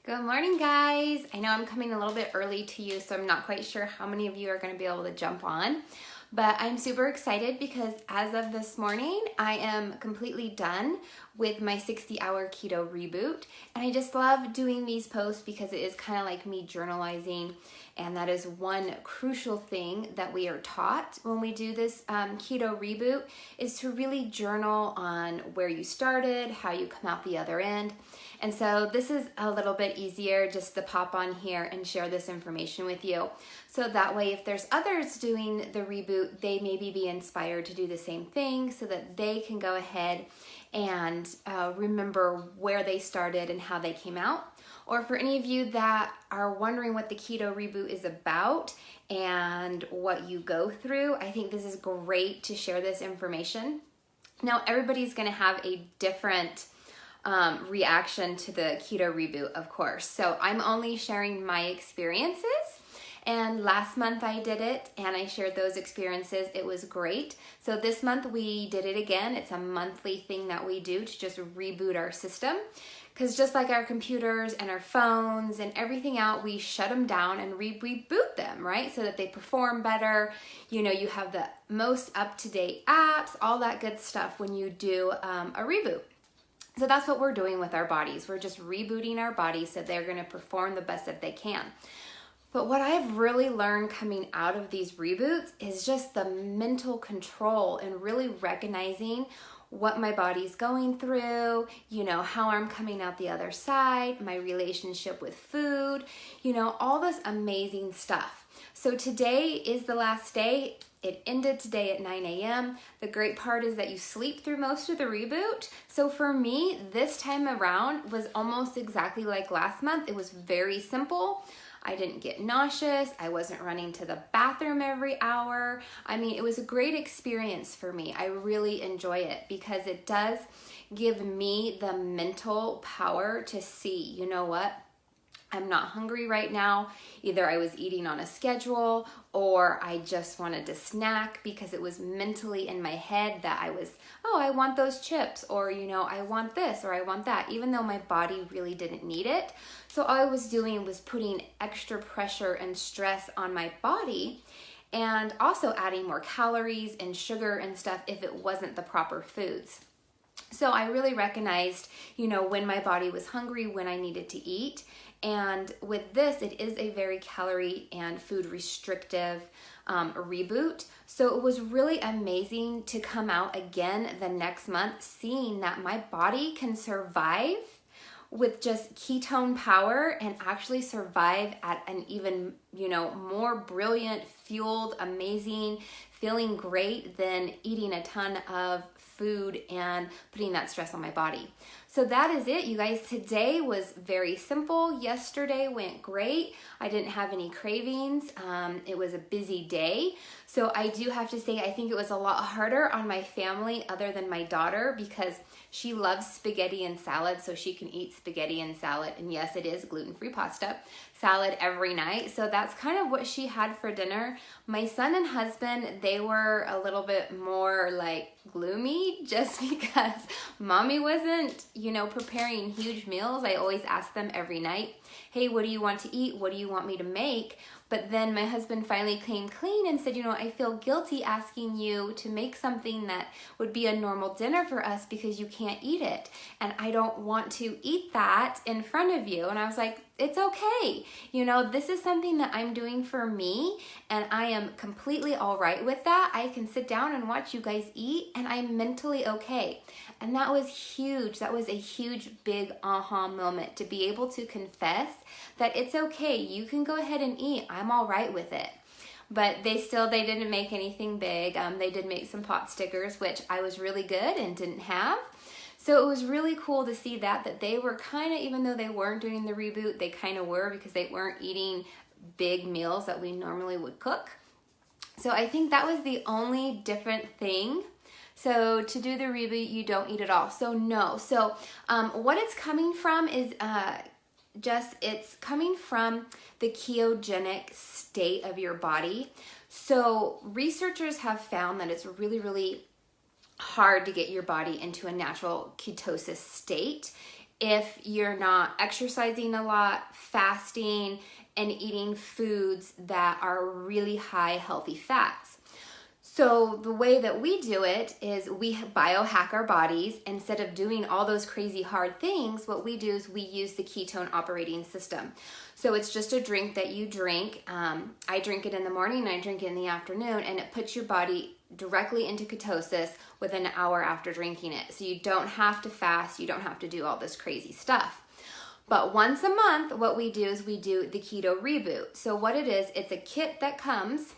Good morning, guys. I know I'm coming a little bit early to you, so I'm not quite sure how many of you are going to be able to jump on. But I'm super excited because as of this morning, I am completely done with my 60-hour keto reboot. And I just love doing these posts because it is kind of like me journalizing. And that is one crucial thing that we are taught when we do this keto reboot is to really journal on where you started, how you come out the other end. And so this is a little bit easier just to pop on here and share this information with you. So that way, if there's others doing the reboot, they maybe be inspired to do the same thing so that they can go ahead and remember where they started and how they came out. Or for any of you that are wondering what the keto reboot is about and what you go through, I think this is great to share this information. Now, everybody's going to have a different reaction to the keto reboot, of course. So I'm only sharing my experiences. And last month I did it and I shared those experiences. It was great. So this month we did it again. It's a monthly thing that we do to just reboot our system. Because just like our computers and our phones and everything out, we shut them down and reboot them, right? So that they perform better. You know, you have the most up-to-date apps, all that good stuff when you do a reboot. So that's what we're doing with our bodies. We're just rebooting our bodies so they're going to perform the best that they can. But what I've really learned coming out of these reboots is just the mental control and really recognizing what my body's going through, you know, how I'm coming out the other side, my relationship with food, you know, all this amazing stuff. So today is the last day. It ended today at 9 a.m. The great part is that you sleep through most of the reboot. So for me, this time around was almost exactly like last month. It was very simple. I didn't get nauseous. I wasn't running to the bathroom every hour. I mean, it was a great experience for me. I really enjoy it because it does give me the mental power to see, you know what? I'm not hungry right now. Either I was eating on a schedule or I just wanted to snack because it was mentally in my head that I was, oh, I want those chips, or, you know, I want this or I want that, even though my body really didn't need it. So all I was doing was putting extra pressure and stress on my body and also adding more calories and sugar and stuff if it wasn't the proper foods. So I really recognized, you know, when my body was hungry, when I needed to eat. And with this, it is a very calorie and food restrictive reboot. So it was really amazing to come out again the next month, seeing that my body can survive with just ketone power and actually survive at an even, you know, more brilliant, fueled, amazing, feeling great than eating a ton of food and putting that stress on my body. So that is it, you guys. Today was very simple. Yesterday went great. I didn't have any cravings. It was a busy day. So I do have to say, I think it was a lot harder on my family other than my daughter because she loves spaghetti and salad, so she can eat spaghetti and salad. And yes, it is gluten-free pasta salad every night. So that's kind of what she had for dinner. My son and husband, they were a little bit more like gloomy just because mommy wasn't, you know, preparing huge meals. I always ask them every night, hey, what do you want to eat? What do you want me to make? But then my husband finally came clean and said, you know, I feel guilty asking you to make something that would be a normal dinner for us because you can't eat it. And I don't want to eat that in front of you. And I was like, it's okay. You know, this is something that I'm doing for me and I am completely all right with that. I can sit down and watch you guys eat and I'm mentally okay. And that was huge. That was a huge, big aha moment to be able to confess that it's okay. You can go ahead and eat. I'm all right with it. But they didn't make anything big. They did make some pot stickers, which I was really good and didn't have. So it was really cool to see that they were kind of, even though they weren't doing the reboot, they kind of were because they weren't eating big meals that we normally would cook. So I think that was the only different thing. So to do the reboot, you don't eat at all. So no. So what it's coming from is it's coming from the ketogenic state of your body. So researchers have found that it's really, really hard to get your body into a natural ketosis state. if you're not exercising a lot, fasting, and eating foods that are really high healthy fats. So the way that we do it is we biohack our bodies. Instead of doing all those crazy hard things, what we do is we use the ketone operating system. So it's just a drink that you drink. I drink it in the morning and I drink it in the afternoon, and it puts your body directly into ketosis within an hour after drinking it. So you don't have to fast, you don't have to do all this crazy stuff. But once a month, what we do is we do the Keto Reboot. So what it is, it's a kit that comes,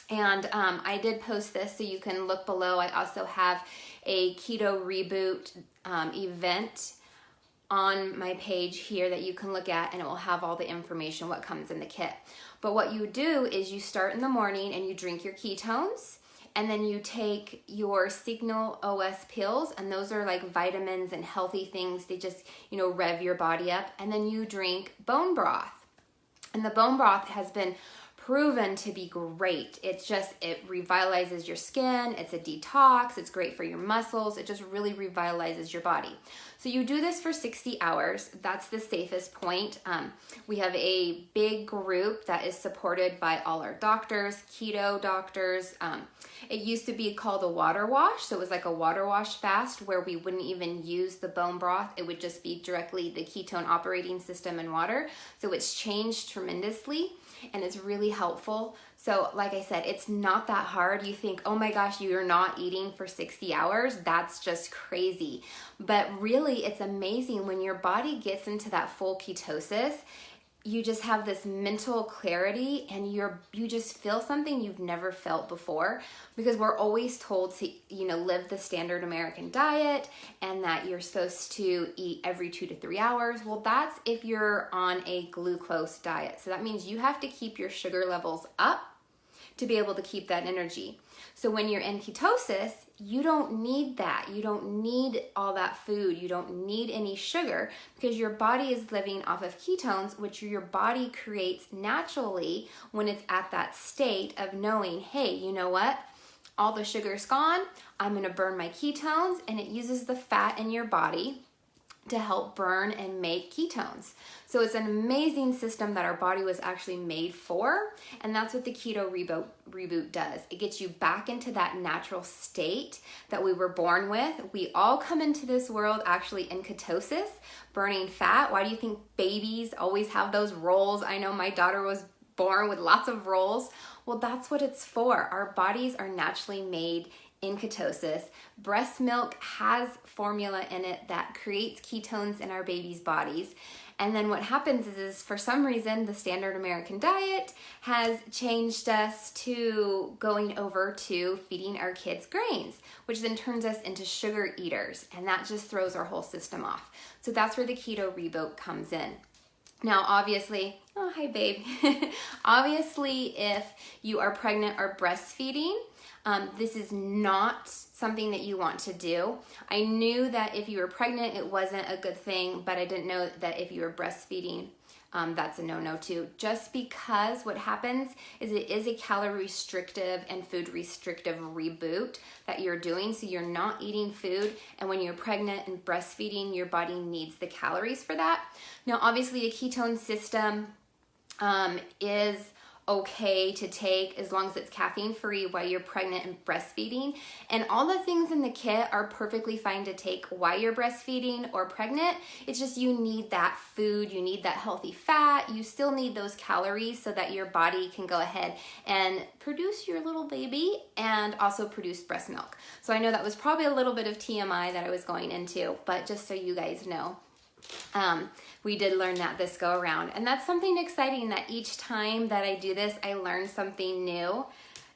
and I did post this, so you can look below. I also have a Keto Reboot event on my page here that you can look at, and it will have all the information what comes in the kit. But what you do is you start in the morning and you drink your ketones, and then you take your Signal OS pills, and those are like vitamins and healthy things. They just, rev your body up. And then you drink bone broth. And the bone broth has been proven to be great. It revitalizes your skin. It's a detox. It's great for your muscles. It just really revitalizes your body. So you do this for 60 hours. That's the safest point. We have a big group that is supported by all our doctors, keto doctors. It used to be called a water wash. So it was like a water wash fast where we wouldn't even use the bone broth. It would just be directly the ketone operating system and water. So it's changed tremendously, and it's really helpful. So like I said, it's not that hard. You think, oh my gosh, you're not eating for 60 hours. That's just crazy. But really, it's amazing when your body gets into that full ketosis. You just have this mental clarity, and you just feel something you've never felt before, because we're always told to, live the standard American diet, and that you're supposed to eat every 2 to 3 hours. Well, that's if you're on a glucose diet. So that means you have to keep your sugar levels up to be able to keep that energy. So when you're in ketosis, you don't need that. You don't need all that food. You don't need any sugar, because your body is living off of ketones, which your body creates naturally when it's at that state of knowing, hey, you know what? All the sugar's gone. I'm going to burn my ketones, and it uses the fat in your body to help burn and make ketones. So it's an amazing system that our body was actually made for, and that's what the Keto Reboot does. It gets you back into that natural state that we were born with. We all come into this world actually in ketosis, burning fat. Why do you think babies always have those rolls? I know my daughter was born with lots of rolls. Well, that's what it's for. Our bodies are naturally made in ketosis. Breast milk has formula in it that creates ketones in our babies' bodies. And then what happens is for some reason, the standard American diet has changed us to going over to feeding our kids grains, which then turns us into sugar eaters. And that just throws our whole system off. So that's where the Keto Reboot comes in. Now, obviously, oh, hi, babe. Obviously, if you are pregnant or breastfeeding, this is not something that you want to do. I knew that if you were pregnant, it wasn't a good thing, but I didn't know that if you were breastfeeding, that's a no-no too. Just because what happens is it is a calorie restrictive and food restrictive reboot that you're doing. So you're not eating food, and when you're pregnant and breastfeeding, your body needs the calories for that. Now, obviously, a ketone system is okay to take as long as it's caffeine free while you're pregnant and breastfeeding. And all the things in the kit are perfectly fine to take while you're breastfeeding or pregnant. It's just you need that food, you need that healthy fat, you still need those calories so that your body can go ahead and produce your little baby and also produce breast milk. So I know that was probably a little bit of TMI that I was going into, but just so you guys know. We did learn that this go around, and that's something exciting that each time that I do this, I learn something new,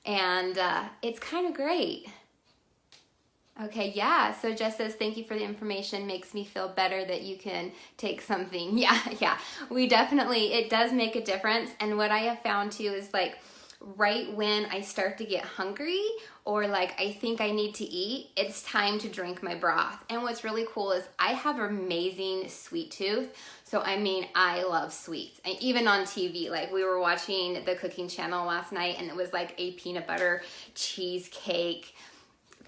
and it's kind of great. Okay, yeah, so Jess says, thank you for the information, makes me feel better that you can take something. Yeah, we definitely, it does make a difference, and what I have found too is like, right when I start to get hungry or like I think I need to eat, it's time to drink my broth. And what's really cool is I have an amazing sweet tooth. So I mean, I love sweets. And even on TV, like we were watching the cooking channel last night, and it was like a peanut butter cheesecake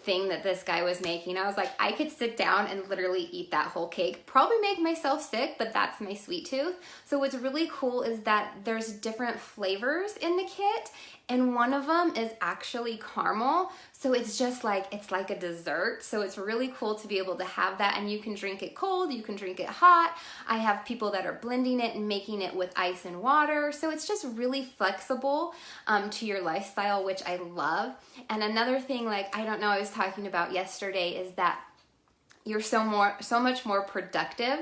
thing that this guy was making. I was like, I could sit down and literally eat that whole cake. Probably make myself sick, but that's my sweet tooth. So what's really cool is that there's different flavors in the kit, and one of them is actually caramel. So it's just like, it's like a dessert. So it's really cool to be able to have that, and you can drink it cold, you can drink it hot. I have people that are blending it and making it with ice and water. So it's just really flexible to your lifestyle, which I love. And another thing, like, I don't know, I was talking about yesterday, is that you're so much more productive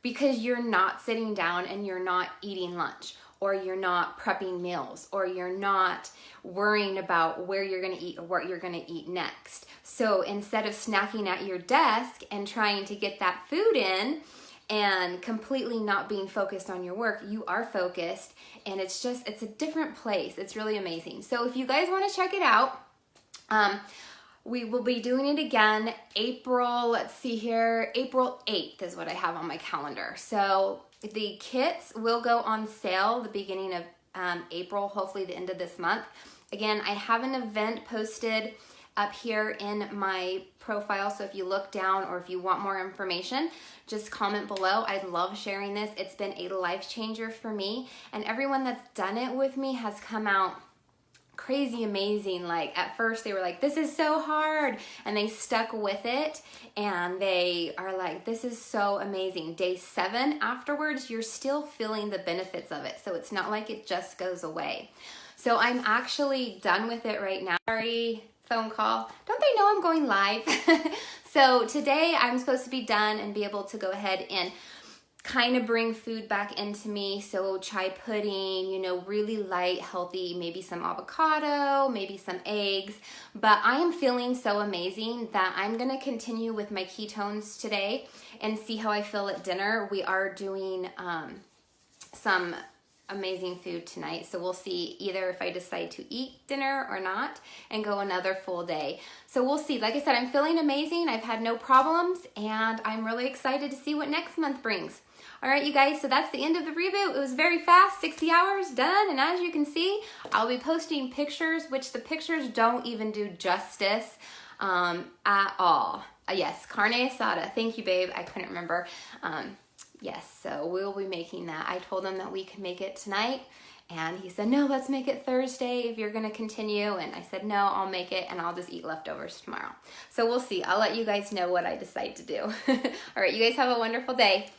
because you're not sitting down and you're not eating lunch, or you're not prepping meals, or you're not worrying about where you're gonna eat or what you're gonna eat next. So instead of snacking at your desk and trying to get that food in and completely not being focused on your work, you are focused, and it's a different place. It's really amazing. So if you guys wanna check it out, we will be doing it again April 8th is what I have on my calendar. So the kits will go on sale the beginning of April, hopefully the end of this month. Again, I have an event posted up here in my profile, so if you look down or if you want more information, just comment below. I love sharing this. It's been a life changer for me, and everyone that's done it with me has come out crazy amazing. Like, at first they were like, this is so hard, and they stuck with it, and they are like, this is so amazing. Day 7 afterwards, you're still feeling the benefits of it, so it's not like it just goes away. So I'm actually done with it right now. Sorry, phone call. Don't they know I'm going live? So today I'm supposed to be done and be able to go ahead and kind of bring food back into me. So chai pudding, you know, really light, healthy, maybe some avocado, maybe some eggs. But I am feeling so amazing that I'm gonna continue with my ketones today and see how I feel at dinner. We are doing some amazing food tonight, so we'll see either if I decide to eat dinner or not and go another full day. So we'll see. Like I said, I'm feeling amazing. I've had no problems, and I'm really excited to see what next month brings. All right, you guys, so that's the end of the reboot. It was very fast, 60 hours done, and as you can see, I'll be posting pictures, which the pictures don't even do justice at all. Yes, carne asada. Thank you, babe. I couldn't remember. Yes, so we'll be making that. I told him that we could make it tonight, and he said, no, let's make it Thursday if you're gonna continue. And I said, no, I'll make it, and I'll just eat leftovers tomorrow. So we'll see. I'll let you guys know what I decide to do. All right, you guys have a wonderful day.